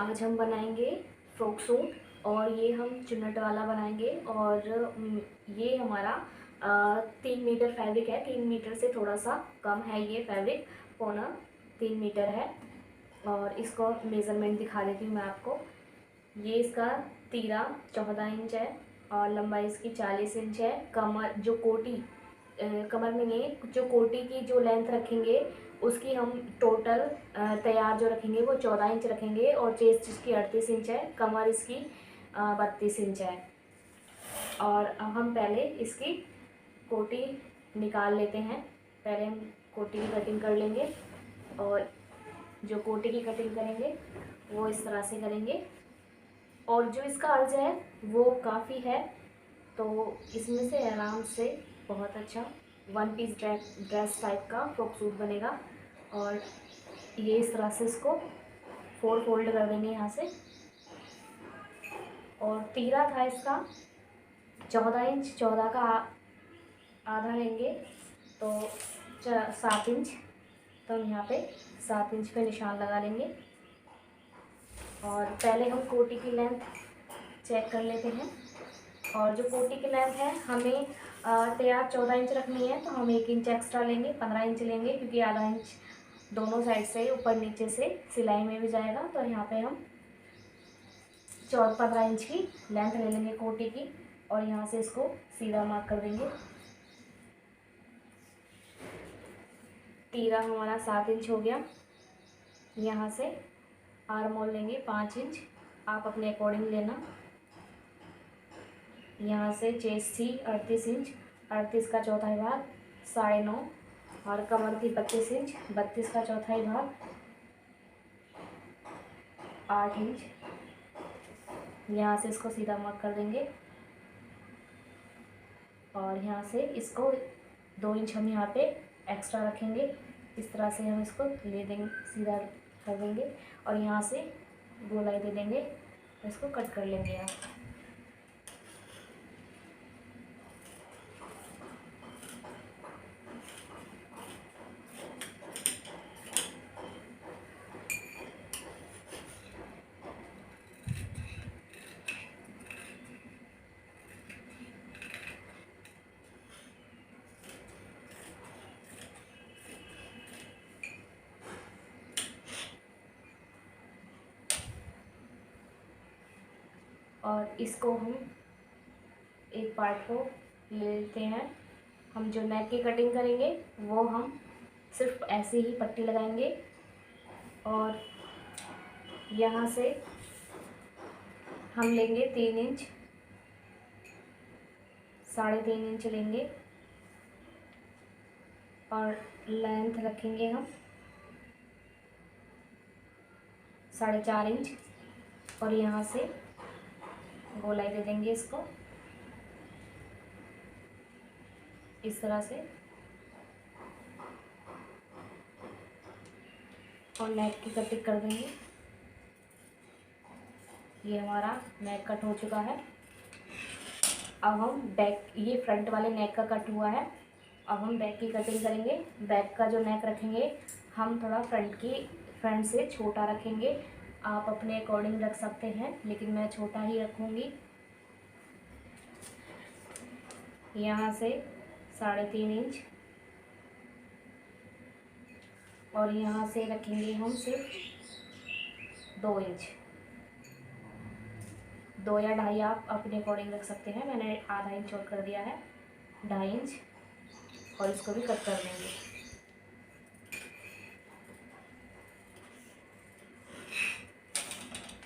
आज हम बनाएंगे फ्रॉक सूट और ये हम चुन्नट वाला बनाएंगे। और ये हमारा 3 मीटर फैब्रिक है। 3 मीटर से थोड़ा सा कम है ये फैब्रिक, 2.25 मीटर है। और इसको मेज़रमेंट दिखा देती हूँ मैं आपको। ये इसका तीरा 14 इंच है और लंबाई इसकी 40 इंच है। कमर जो कोटी कमर में नहीं, जो कोटी की जो लेंथ रखेंगे उसकी हम टोटल तैयार जो रखेंगे वो 14 इंच रखेंगे। और चेस्ट इसकी 38 इंच है, कमर इसकी 32 इंच है। और अब हम पहले इसकी कोटी निकाल लेते हैं। पहले हम कोटी की कटिंग कर लेंगे और जो कोटी की कटिंग करेंगे वो इस तरह से करेंगे। और जो इसका अर्ज है वो काफ़ी है, तो इसमें से आराम से बहुत अच्छा 1 पीस ड्रेस टाइप का फ्रॉक सूट बनेगा। और ये इस तरह से इसको 4 फोल्ड कर देंगे यहाँ से। और तीरा था इसका 14 इंच, 14 का आधा लेंगे तो 7 इंच। तो हम यहाँ पे 7 इंच पे निशान लगा लेंगे। और पहले हम कोटी की लेंथ चेक कर लेते हैं। और जो कोटी की लेंथ है हमें तैयार 14 इंच रखनी है, तो हम 1 इंच एक्स्ट्रा लेंगे, 15 इंच लेंगे, क्योंकि आधा इंच दोनों साइड से ऊपर नीचे से सिलाई में भी जाएगा। तो यहाँ पे हम 15 इंच की लेंथ ले लेंगे कोटी की। और यहाँ से इसको सीधा मार्क कर देंगे। तीरा हमारा 7 इंच हो गया। यहाँ से आर्म होल लेंगे 5 इंच, आप अपने अकॉर्डिंग लेना। यहाँ से चेस्ट थी 38 इंच, 38 का चौथाई भाग 9.5। और कमर थी 32 इंच, 32 का चौथाई भाग 8 इंच। यहाँ से इसको सीधा मार्क कर देंगे। और यहाँ से इसको 2 इंच हम यहाँ पे एक्स्ट्रा रखेंगे। इस तरह से हम इसको ले देंगे, सीधा कर देंगे। और यहाँ से गोलाई दे देंगे, इसको कट कर लेंगे यहाँ। और इसको हम एक पार्ट को ले लेते हैं। हम जो नेक की कटिंग करेंगे वो हम सिर्फ ऐसे ही पट्टी लगाएंगे। और यहाँ से हम लेंगे 3 इंच, 3.5 इंच लेंगे। और लेंथ रखेंगे हम 4.5 इंच। और यहाँ से गोलाई दे देंगे इसको इस तरह से। और नेक की कटिंग कर देंगे। ये हमारा नेक कट हो चुका है। अब हम बैक, ये फ्रंट वाले नेक का कट हुआ है। अब हम बैक की कटिंग करेंगे। बैक का जो नेक रखेंगे हम थोड़ा फ्रंट से छोटा रखेंगे। आप अपने अकॉर्डिंग रख सकते हैं, लेकिन मैं छोटा ही रखूँगी। यहाँ से 3.5 इंच। और यहाँ से रखेंगे हम सिर्फ 2 इंच, 2 या 2.5 आप अपने अकॉर्डिंग रख सकते हैं। मैंने आधा इंच और कर दिया है, 2.5 इंच। और इसको भी कट कर देंगे।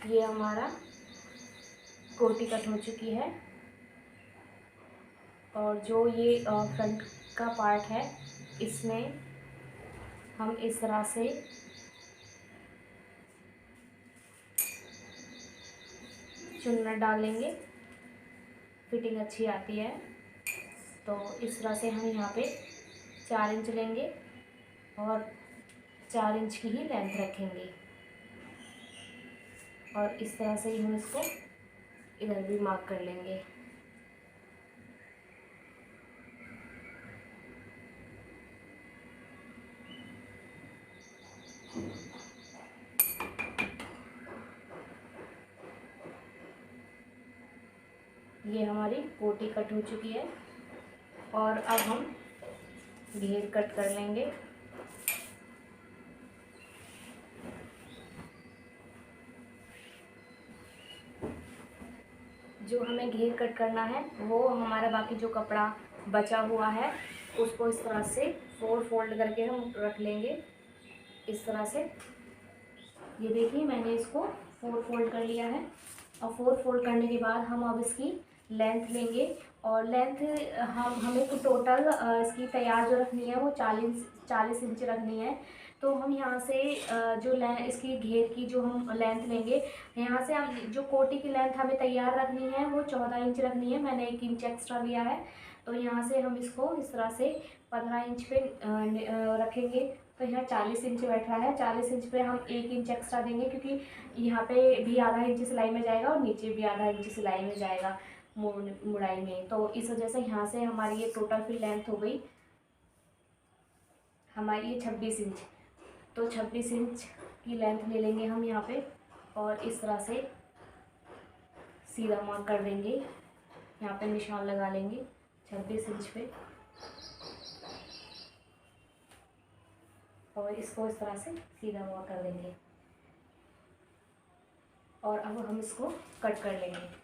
ये हमारा कोटी कट हो चुकी है। और जो ये फ्रंट का पार्ट है इसमें हम इस तरह से चुन्नट डालेंगे, फिटिंग अच्छी आती है। तो इस तरह से हम यहाँ पे 4 इंच लेंगे और 4 इंच की ही लेंथ रखेंगे। और इस तरह से ही हम इसको इधर भी मार्क कर लेंगे। ये हमारी कोटी कट हो चुकी है और अब हम घेर कट कर लेंगे। जो हमें घेर कट करना है वो हमारा बाकी जो कपड़ा बचा हुआ है उसको इस तरह से 4 फोल्ड करके हम रख लेंगे इस तरह से। ये देखिए मैंने इसको 4 फोल्ड कर लिया है और 4 फोल्ड करने के बाद हम अब इसकी लेंथ लेंगे और लेंथ हमें तो टोटल इसकी तैयार जो रखनी है वो 40 इंच रखनी है। तो हम यहाँ से जो इसकी घेर की जो हम लेंथ लेंगे, यहाँ से हम जो कोटी की लेंथ हमें तैयार रखनी है वो 14 इंच रखनी है। मैंने 1 इंच एक्स्ट्रा लिया है, तो यहाँ से हम इसको इस तरह से 15 इंच पे रखेंगे। तो यहाँ 40 इंच बैठ रहा है, 40 इंच पे हम 1 इंच एक्स्ट्रा देंगे क्योंकि यहाँ पे भी आधा इंच सिलाई में जाएगा और नीचे भी आधा इंच सिलाई में जाएगा मुड़ाई में। तो इस वजह से यहाँ से हमारी ये टोटल फिर लेंथ हो गई हमारी ये 26 इंच। तो 26 इंच की लेंथ ले लेंगे हम यहाँ पे और इस तरह से सीधा मार्क कर देंगे। यहाँ पे निशान लगा लेंगे 26 इंच पे और इसको इस तरह से सीधा मार्क कर देंगे और अब हम इसको कट कर लेंगे।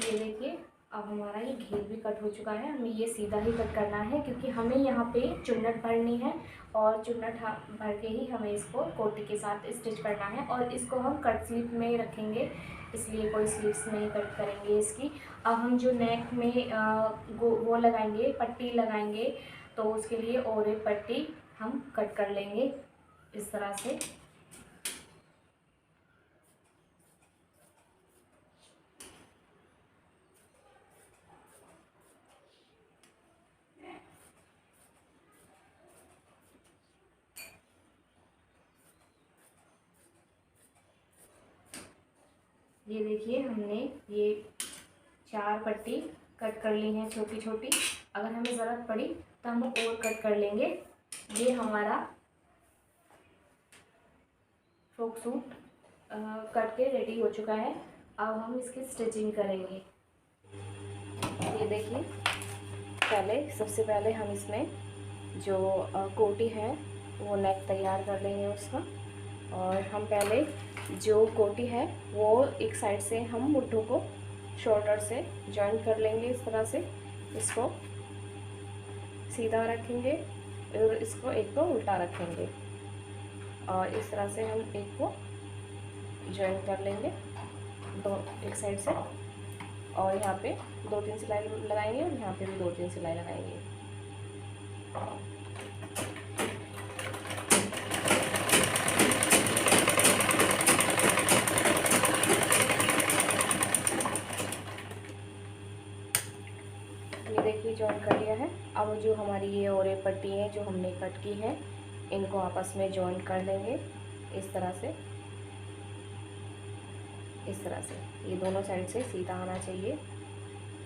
ये देखिए अब हमारा ये घेर भी कट हो चुका है। हमें ये सीधा ही कट करना है क्योंकि हमें यहाँ पे चुन्नट भरनी है और चुन्नट भर के ही हमें इसको कोटी के साथ स्टिच करना है और इसको हम कट स्लीव में ही रखेंगे, इसलिए कोई स्लीव्स नहीं कट करेंगे इसकी। अब हम जो नेक में वो लगाएंगे, पट्टी लगाएंगे, तो उसके लिए और एक पट्टी हम कट कर लेंगे इस तरह से। ये देखिए हमने ये 4 पट्टी कट कर ली हैं छोटी छोटी। अगर हमें ज़रूरत पड़ी तो हम और कट कर लेंगे। ये हमारा फ्रॉक सूट कट के रेडी हो चुका है। अब हम इसकी स्टिचिंग करेंगे। ये देखिए सबसे पहले हम इसमें जो कोटी है वो नेक तैयार कर लेंगे उसका। और हम पहले जो कोटी है वो एक साइड से हम मुट्ठों को शोल्डर से जॉइन कर लेंगे इस तरह से। इसको सीधा रखेंगे और इसको एक को उल्टा रखेंगे और इस तरह से हम एक को जॉइन कर लेंगे एक साइड से और यहाँ पे 2-3 सिलाई लगाएंगे और यहाँ पे भी 2-3 सिलाई लगाएंगे। ये देखिए जॉइन कर लिया है। अब जो हमारी ये और एक पट्टी है जो हमने कट की है इनको आपस में जॉइन कर लेंगे इस तरह से। इस तरह से ये दोनों साइड से सीधा आना चाहिए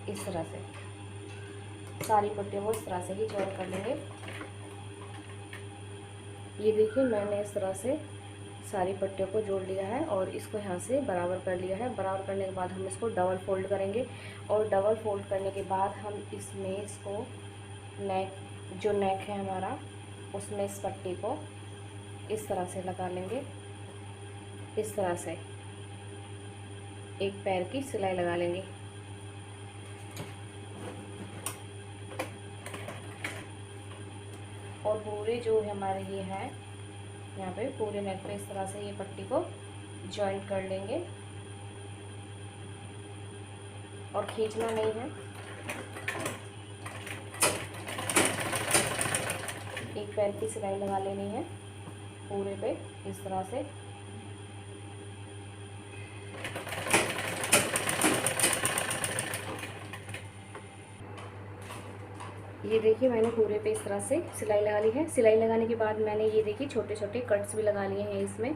इस तरह से। सारी पट्टियों को इस तरह से ही जॉइन कर लेंगे। ये देखिए मैंने इस तरह से सारी पट्टियों को जोड़ लिया है और इसको यहाँ से बराबर कर लिया है। बराबर करने के बाद हम इसको डबल फोल्ड करेंगे और डबल फोल्ड करने के बाद हम इसमें इसको जो नेक है हमारा उसमें इस पट्टी को इस तरह से लगा लेंगे। इस तरह से एक पैर की सिलाई लगा लेंगे। और पूरे जो हमारे ये है यहाँ पे पूरे नेक पे इस तरह से ये पट्टी को जॉइन कर लेंगे और खींचना नहीं है। एक पैर की सिलाई लगा लेनी है पूरे पे इस तरह से। ये देखिए मैंने पूरे पे इस तरह से सिलाई लगा ली है। सिलाई लगाने के बाद मैंने ये देखिए छोटे छोटे कट्स भी लगा लिए हैं इसमें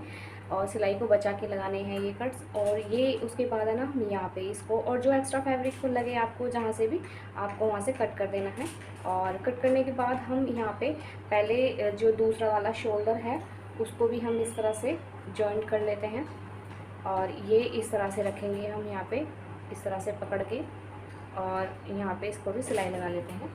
और सिलाई को बचा के लगाने हैं ये कट्स। और ये उसके बाद है ना हम यहाँ पे इसको, और जो एक्स्ट्रा फैब्रिक को लगे आपको जहाँ से भी, आपको वहाँ से कट कर देना है। और कट करने के बाद हम यहाँ पे पहले जो दूसरा वाला शोल्डर है उसको भी हम इस तरह से जॉइंट कर लेते हैं। और ये इस तरह से रखेंगे हम यहाँ पे, इस तरह से पकड़ के, और यहाँ पे इसको भी सिलाई लगा लेते हैं।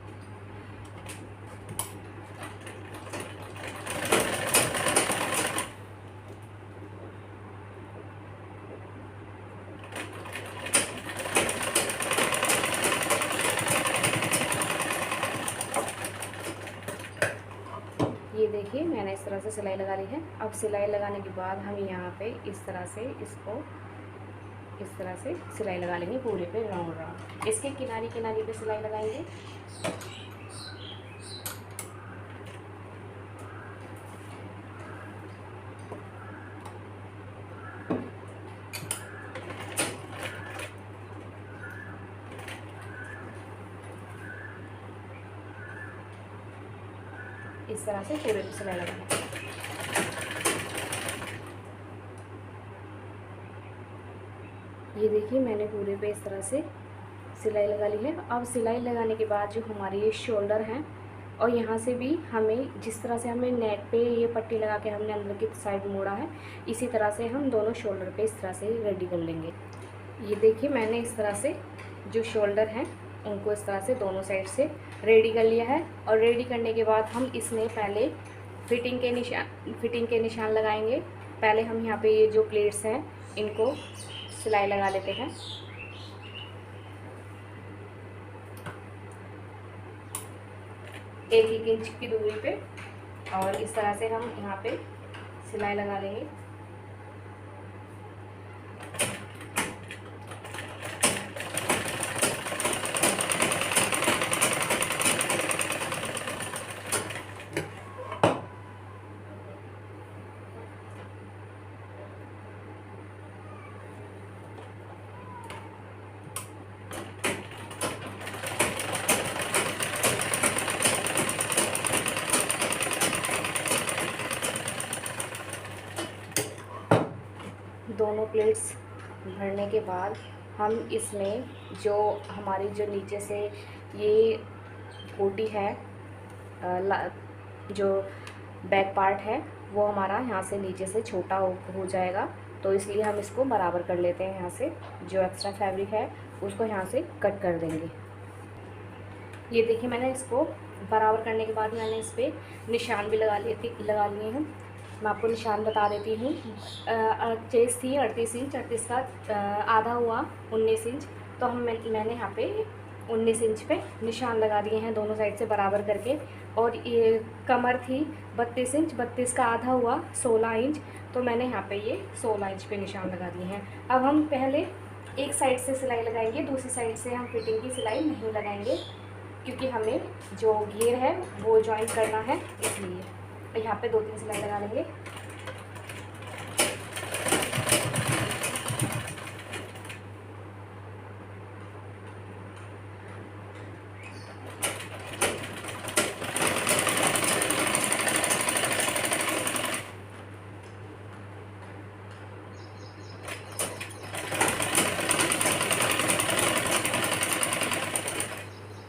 ये देखिए मैंने इस तरह से सिलाई लगा ली है। अब सिलाई लगाने के बाद हम यहाँ पे इस तरह से इसको इस तरह से सिलाई लगा लेंगे पूरे पे राउंड राउंड। इसके किनारे किनारे पे सिलाई लगाएंगे। इस तरह से पूरे पे सिलाई लगाएंगे। ये देखिए मैंने पूरे पे इस तरह से सिलाई लगा ली है। अब सिलाई लगाने के बाद जो हमारे ये शोल्डर हैं, और यहाँ से भी हमें जिस तरह से हमें नेक पे ये पट्टी लगा के हमने अंदर की साइड मोड़ा है, इसी तरह से हम दोनों शोल्डर पे इस तरह से रेडी कर लेंगे। ये देखिए मैंने इस तरह से जो शोल्डर हैं उनको इस तरह से दोनों साइड से रेडी कर लिया है। और रेडी करने के बाद हम इसमें पहले फिटिंग के निशान लगाएंगे। पहले हम यहाँ पे ये जो प्लेट्स हैं इनको सिलाई लगा लेते हैं। एक 1 इंच की दूरी पे, और इस तरह से हम यहाँ पे सिलाई लगा लेंगे। दोनों प्लेट्स भरने के बाद हम इसमें जो हमारी जो नीचे से ये कोटी है, जो बैक पार्ट है वो हमारा यहाँ से नीचे से छोटा हो जाएगा, तो इसलिए हम इसको बराबर कर लेते हैं। यहाँ से जो एक्स्ट्रा फैब्रिक है उसको यहाँ से कट कर देंगे। ये देखिए मैंने इसको बराबर करने के बाद मैंने इस पर निशान भी लगा लिए हैं। मैं आपको निशान बता देती हूँ। 38 थी, 38 इंच, 38 का आधा हुआ 19 इंच, तो मैंने यहाँ पे 19 इंच पे निशान लगा दिए हैं दोनों साइड से बराबर करके। और ये कमर थी 32 इंच, 32 का आधा हुआ 16 इंच, तो मैंने यहाँ पे ये 16 इंच पे निशान लगा दिए हैं। अब हम पहले एक साइड से सिलाई लगाएंगे, दूसरी साइड से हम फिटिंग की सिलाई नहीं लगाएंगे, क्योंकि हमें जो घेर है वो जॉइन करना है, इसलिए यहाँ पे 2-3 सिलाई लगा लेंगे।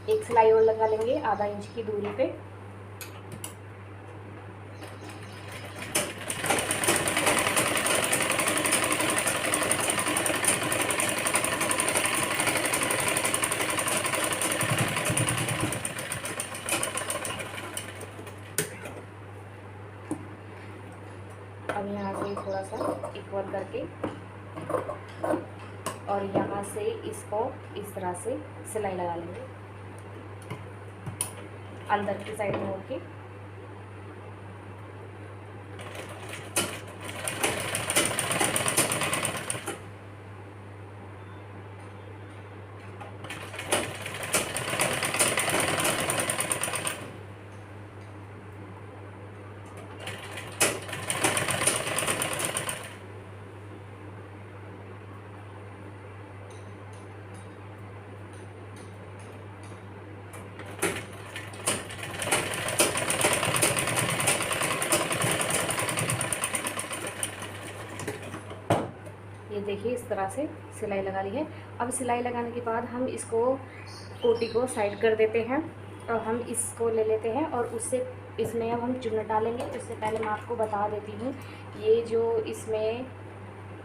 एक सिलाई और लगा लेंगे आधा इंच की दूरी पे। अब यहाँ से थोड़ा सा इक्वल करके, और यहाँ से इसको इस तरह से सिलाई लगा लेंगे अंदर की साइड मोड़ के। देखिए इस तरह से सिलाई लगा ली है। अब सिलाई लगाने के बाद हम इसको कोटी को साइड कर देते हैं और हम इसको ले लेते हैं और उससे इसमें अब हम चुन्नट डालेंगे। उससे पहले मैं आपको बता देती हूँ, ये जो इसमें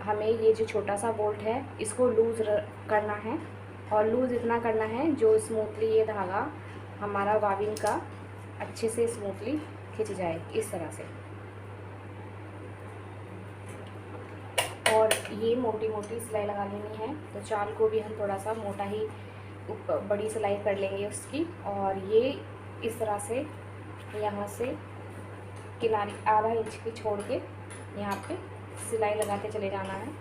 हमें ये जो छोटा सा बोल्ट है इसको लूज़ करना है और लूज़ इतना करना है जो स्मूथली ये धागा हमारा बाबिन का अच्छे से स्मूथली खिंच जाए इस तरह से। और ये मोटी मोटी सिलाई लगा लेनी है, तो चाल को भी हम थोड़ा सा मोटा ही बड़ी सिलाई कर लेंगे उसकी। और ये इस तरह से यहाँ से किनारे आधा इंच की छोड़ के यहाँ पे सिलाई लगाते चले जाना है।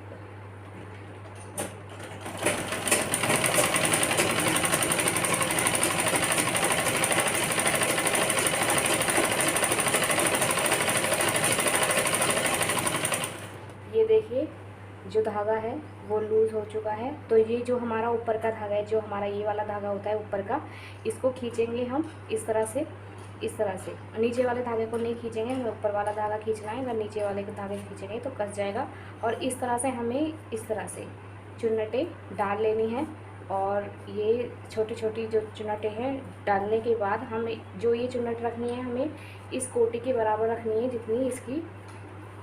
ये देखिए जो धागा है वो लूज़ हो चुका है, तो ये जो हमारा ऊपर का धागा है, जो हमारा ये वाला धागा होता है ऊपर का, इसको खींचेंगे हम इस तरह से। इस तरह से नीचे वाले धागे को नहीं खींचेंगे, हमें ऊपर वाला धागा खींचना है। अगर नीचे वाले के धागे खींचेंगे तो कस जाएगा। और इस तरह से हमें इस तरह से चुन्नटें डाल लेनी है। और ये छोटी छोटी जो चुन्नटें हैं डालने के बाद हमें जो ये चुन्नट रखनी है, हमें इस कोटी के बराबर रखनी है जितनी इसकी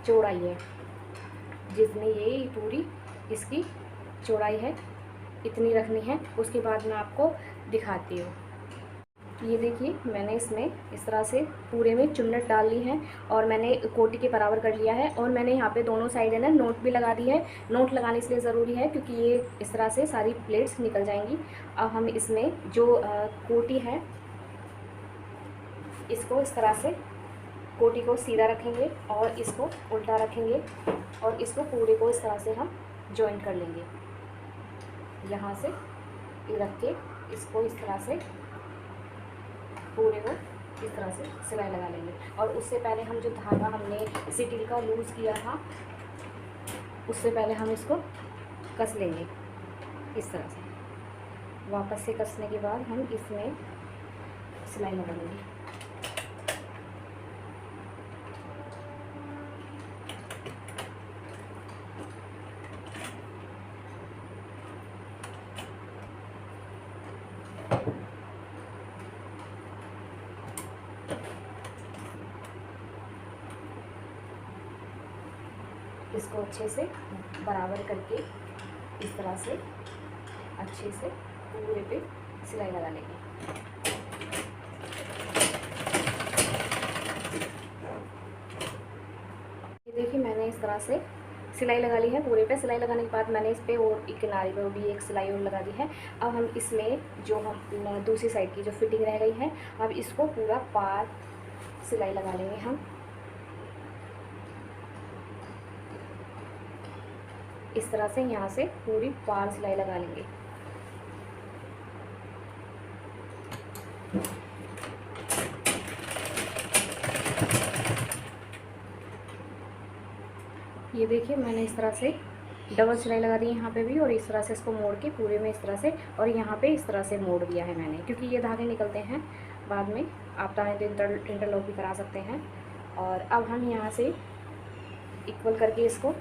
चौड़ाई है। जितनी ये पूरी इसकी चौड़ाई है इतनी रखनी है। उसके बाद मैं आपको दिखाती हूँ। ये देखिए मैंने इसमें इस तरह से पूरे में चुन्नट डाल ली है और मैंने कोटी के बराबर कर लिया है। और मैंने यहाँ पे दोनों साइड है ना नोट भी लगा दी है। नोट लगाने इसलिए ज़रूरी है क्योंकि ये इस तरह से सारी प्लेट्स निकल जाएंगी। अब हम इसमें जो कोटी है इसको इस तरह से कोटी को सीधा रखेंगे और इसको उल्टा रखेंगे और इसको पूरे को इस तरह से हम जॉइंट कर लेंगे। यहाँ से रख के इसको इस तरह से पूरे को इस तरह से सिलाई लगा लेंगे। और उससे पहले हम जो धागा हमने सिटिल का लूज़ किया था, उससे पहले हम इसको कस लेंगे इस तरह से। वापस से कसने के बाद हम इसमें सिलाई लगा लेंगे। इसको अच्छे से बराबर करके इस तरह से अच्छे से पूरे पे सिलाई लगा लेंगे। ये देखिए मैंने इस तरह से सिलाई लगा ली है पूरे पे। सिलाई लगाने के बाद मैंने इस पे और एक किनारे पे भी एक सिलाई और लगा दी है। अब हम इसमें जो हम दूसरी साइड की जो फिटिंग रह गई है, अब इसको पूरा पार सिलाई लगा लेंगे हम इस तरह से। यहाँ से पूरी पार सिलाई लगा लेंगे। ये देखिए मैंने इस तरह से डबल सिलाई लगा दी है यहाँ पे भी, और इस तरह से इसको मोड़ के पूरे में इस तरह से, और यहाँ पे इस तरह से मोड़ दिया है मैंने, क्योंकि ये धागे निकलते हैं बाद में। आप चाहें तो इंटरलॉक भी करा सकते हैं। और अब हम यहाँ से इक्वल करके इसको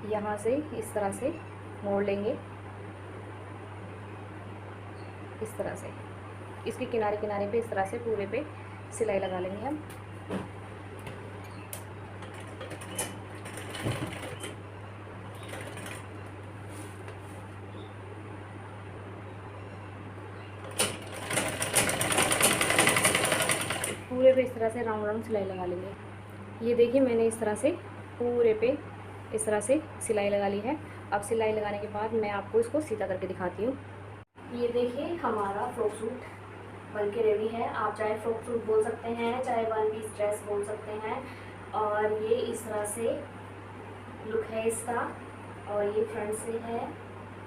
यहाँ से इस तरह से मोड़ लेंगे इस तरह से। इसके किनारे किनारे पे इस तरह से पूरे पे सिलाई लगा लेंगे हम। पूरे पे इस तरह से राउंड राउंड सिलाई लगा लेंगे। ये देखिए मैंने इस तरह से पूरे पे इस तरह से सिलाई लगा ली है। अब सिलाई लगाने के बाद मैं आपको इसको सीधा करके दिखाती हूँ। ये देखिए हमारा फ्रॉक सूट बनके रेडी है। आप चाहे फ्रॉक सूट बोल सकते हैं, चाहे वन पीस ड्रेस बोल सकते हैं। और ये इस तरह से लुक है इसका, और ये फ्रंट से है।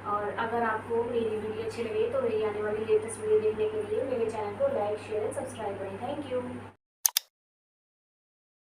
और अगर आपको मेरी वीडियो अच्छी लगे तो मेरी आने वाली लेटेस्ट वीडियो देखने के लिए मेरे चैनल को लाइक शेयर एंड सब्सक्राइब करें। Thank you.